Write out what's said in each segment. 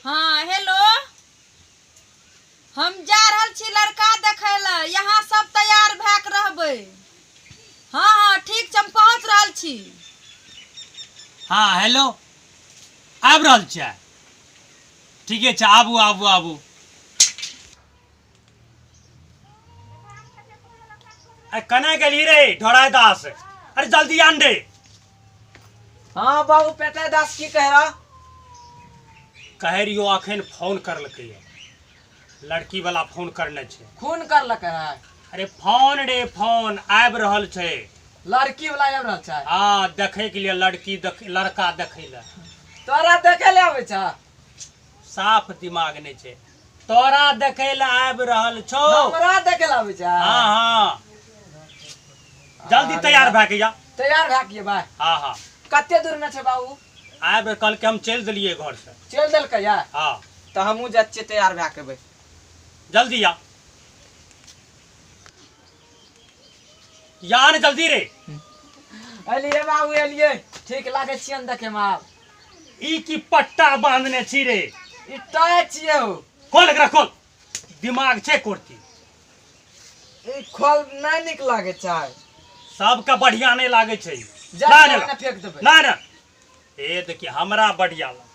हाँ हेलो, हम जा रहल छी लड़का देखे ला। यहाँ सब तैयार भए के रहबै। हाँ हाँ ठीक छै, हम पहुँच रहल छी। हाँ हेलो, आबि रहल छियै। ठीके छै, आबू आबू आबू। कने गेली रे ढोराई दास? अरे जल्दी आन दे। हाँ बाबू पेटा दास की कह रहा? कहे रहियो अखन फोन करलकै, लड़की वाला फोन करने छै। खून करलक है? अरे फोन रे फोन आबि रहल छै। लड़की वाला आबि रहल छै? हाँ देखे के लिए लड़का देखे ले। तोरा देखे ले आबै छ? साफ दिमाग नहीं छै। तोरा देखे ले आबि रहल छौ? हमरा देखे ले आबै छ? हाँ हाँ जल्दी तैयार भए के जा। तैयार भए के भाई? हाँ हाँ। कते दूर में छै बाबू? आबि कल के हम चल दिलिए घर से। चल देलकै या? हाँ तो हमहू जा छियै तैयार भए के भाई। जल्दी आ यार जल्दी रे। एलिए बाबू एलिए। ठीक लागे छियन देखे में आब? ई की पट्टा बांधने छी रे? ई टय छियै हो। खोल एकरा खोल। दिमाग छै कोरती। ई खोल नहीं निक लागे छै। सबका बढ़िया नहीं लागे छै। जा ना ना फेंक देबै। ना ना ए देखिए हमरा बढ़िया लाग।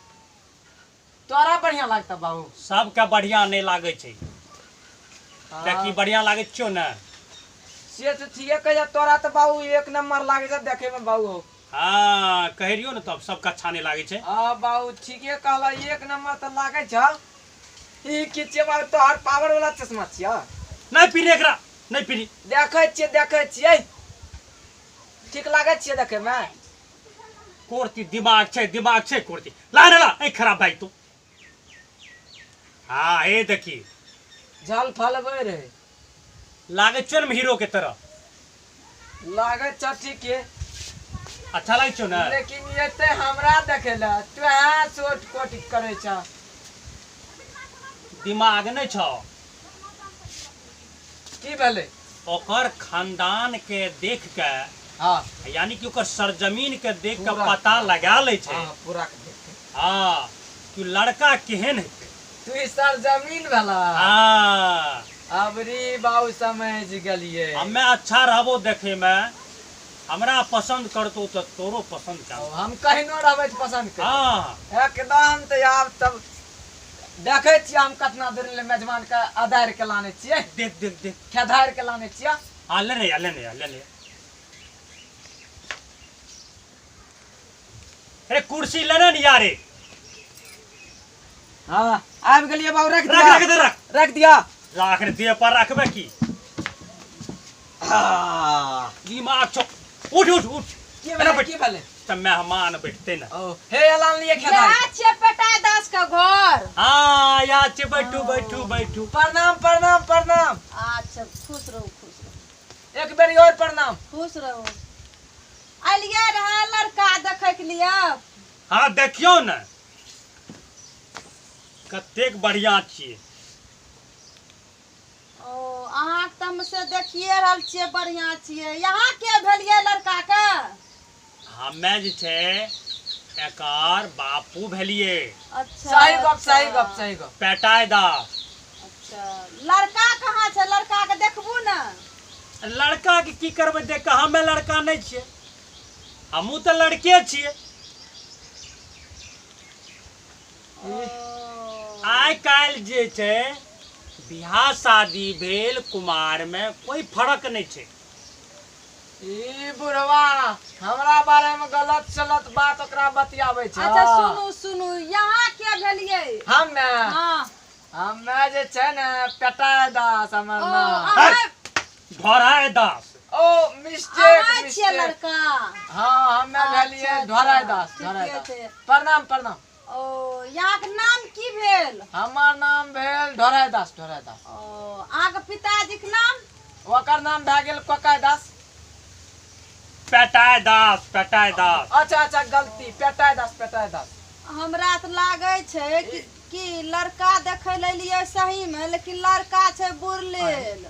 तोरा बढ़िया लागता बाबू? सबका बढ़िया नहीं लागे छै। देखी बढ़िया लागे छौ ना? से तो ठीक है, तोरा तो बाबू एक नंबर लागे छै देखे में बाबू। हाँ कह रियो ना तब सबका अच्छा नहीं लागे छै। हाँ बाबू ठीके कहला, एक नंबर तो लागे छ। ई की छै बाबू, तोहर पावर वाला चश्मा छियै? नहीं पीनी एकरा, नहीं पीनी। देखे छियै। ठीक लागे छियै देखे में? कोरती दिमाग छै कोरती। ला रे ला, ए खराब भाई तू। हाँ ए देखी झल फलबै रहे। लागे छो ना हीरो के तरह? लागे छ ठीक है। अच्छा लागे छो ना? लेकिन ये ते हमरा देखे ला तू हां शॉर्ट कोट करे छ। दिमाग नहीं छो? की भेले? ओकर खानदान के देख के, हाँ यानी कि ओकर सरजमीन के देख के पूरा पता लगा ले छै। हाँ पूरा के देख। हाँ कि लड़का केहन है। तू ई सर जमीन भेला? हाँ अबरी बाबू समझ गेलिए। हमें अच्छा रहबो देखे में, हमरा पसंद करतो तो तोरो पसंद कर। हम कहिनो रहबै त पसंद कर। हाँ एकदम तो आब तब देखे छियै हम कितना दूर ले मेजबान के आधार के लाने छियै। देख देख देख खेधार के लाने छियै। हाँ ले ले। अरे कुर्सी लेना नहीं यारे। हाँ आबि गेलिए बाबू, रख रख दिया। राख दिए पर रखबे की। हाँ दिमाग छो। उठ की भेले? तब मेहमान बैठते ना। ओ हे एलान लिए खेधार। यहाँ छै पेटा दास का घर। हाँ यहाँ से बैठू। प्रणाम। अच्छा खुश रहो। एक बेरी और प्रणाम। खुश रहो। अलिए रहा लड़का देखे के लिए। हाँ देखियो ना कतेक बढ़िया छियै। ओ अहाँ त हमसे देखिए रहल छियै बढ़िया छियै। यहाँ के भेलिए लड़का के? हमे जे छै एकर बापू भेलिए। अच्छा सही गप। पेटाई दास। अच्छा लड़का कहाँ छै? लड़का के देखबू ना। लड़का के की करबै देख के? हमे लड़का नहीं छियै, हमहू तो लड़के छियै। आइ काल्हि जे छै बियाह शादी भेल कुमार में कोई फर्क नहीं छै। ई बुढ़वा हमरा बारे में गलत सलत बात ओकरा बतियाबै छै। अच्छा सुनू यहाँ के भेलिए? हमे हाँ हमे जे छै ने पेटाई दास हमर ओ नाम। ढोराई दास। ओ मिस्टेक छियै लड़का। हाँ हमे भेलिए ढोराई दास। ठीके छै। प्रणाम। ओ यहाँ के नाम की भेल? हमर नाम भेल ढोराई दास। ओ अहाँ के पिताजी के नाम? ओकर नाम भए गेल कोकाई दास। पेटाई दास। अच्छा गलती, पेटाई दास। हमरा तो लागे छै कि लड़का देखे ले लिए सही में, लेकिन लड़का छै बुरलेल।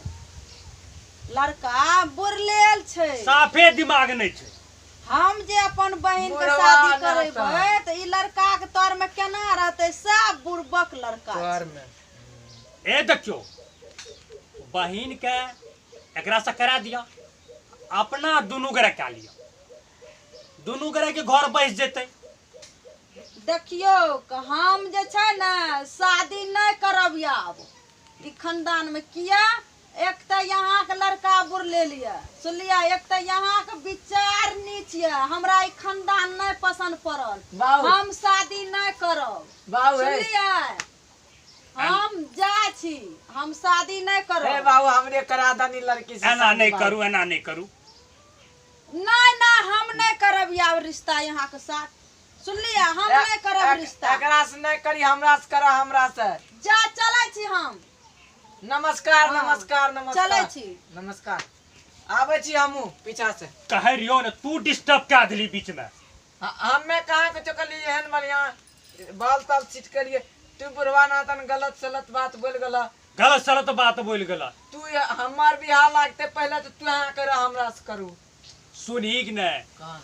लड़का बुरलेल छै, साफे दिमाग नहीं छै। हम जे अपन बहन के शादी करेबै त ई लड़का के तो तोर में केना रहते, सब बुड़बक लड़का तोर छै। में ए देखियो, बहिन के एकरा से करा दिया, अपना दुनू गोरे कए लिया, दुनू गोरे के घर बस जेतै। देखियो हम जे छै ने शादी नहीं करब आब ई खानदान में। किया? एक तो यहाँ के लड़का बुर ले लिया, सुनलिया, एक तो यहाँ के विचार नीच ये, हमरा ई खानदान नहीं पसंद पड़ल, बाबू। हम शादी नहीं करब। बाबू हे। सुनलिया, हम जा छी, हम शादी नहीं हे करब। बाबू हमरे करा दनी लड़की से एना शादी नहीं बाबू। करू, एना नहीं करू। नहीं ना, हम नहीं करब यार रिश्ता यहाँ के साथ। सुनलिया, हम नहीं करब रिश्ता। एकरा से नहीं करी, हमरा से करा, हमरा से। जा चले छी हम। नमस्कार हाँ, नमस्कार नमस्कार। चलै छी। नमस्कार। आबै छी हमहू पीछा से। कहे रियो ने तू डिस्टर्ब क्या दिली बीच में। हमें कहाँ कुछ कली एहन बढ़िया बाल ताल सीट के लिए तू बुढ़वा नातन गलत सलत बात बोल गला। गलत सलत बात बोल गला। तू हमार बिहार लागते पहले तो तू यहाँ कर हमरा से करू। सुनी ने,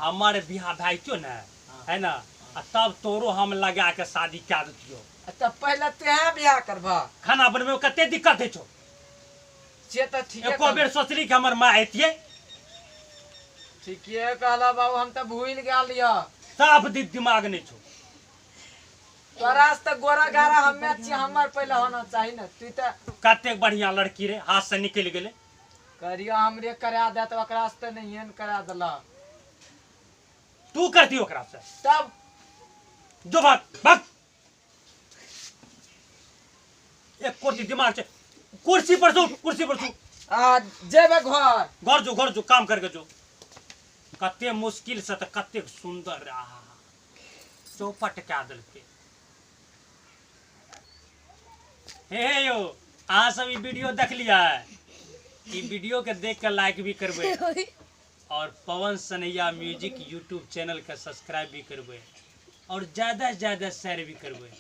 हमारे बिहार भाई क्यों न है ना, आ तब तोरो हम लगा के शादी क्या दियो। तब पहले तू यहाँ बिहार करबा। खाना बनवे में कते दिक्कत है छो। से तो ठीक है। एको बेर सोचली कि हमर माँ एतिये। ठीक है कहला बाबू, हम तो भूल गेल या। साफ दिमाग नहीं छो। तोरा से तो गोरा गारा हमें छी, हमार पहले होना चाहिए ना। तू तो कते बढ़िया लड़की रे, हाथ से निकल गेले। करिया हमरे करा दे तो ओकरा से नहीं एहन करा दला। तू करती ओकरा से तब जो भाग भाग। एक कोटी दिमाग से कुर्सी पर सो, कुर्सी पर सो। जेबे घर। घर जो काम करके जो। कते मुश्किल से तो कते सुंदर रहा, चौपट क्या दल के। हे यो, अहाँ सब ई वीडियो देख लिया है, ई वीडियो के देख के लाइक भी करबे और पवन सनैया म्यूजिक यूट्यूब चैनल के सब्सक्राइब भी करबे और ज्यादा से ज्यादा शेयर भी करबे।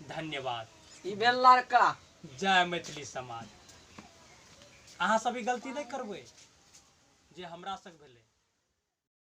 धन्यवाद। ई भेल लड़का। जय मैथिली समाज। अहाँ सब ई गलती नहीं करबे जे हमरा संग भेले।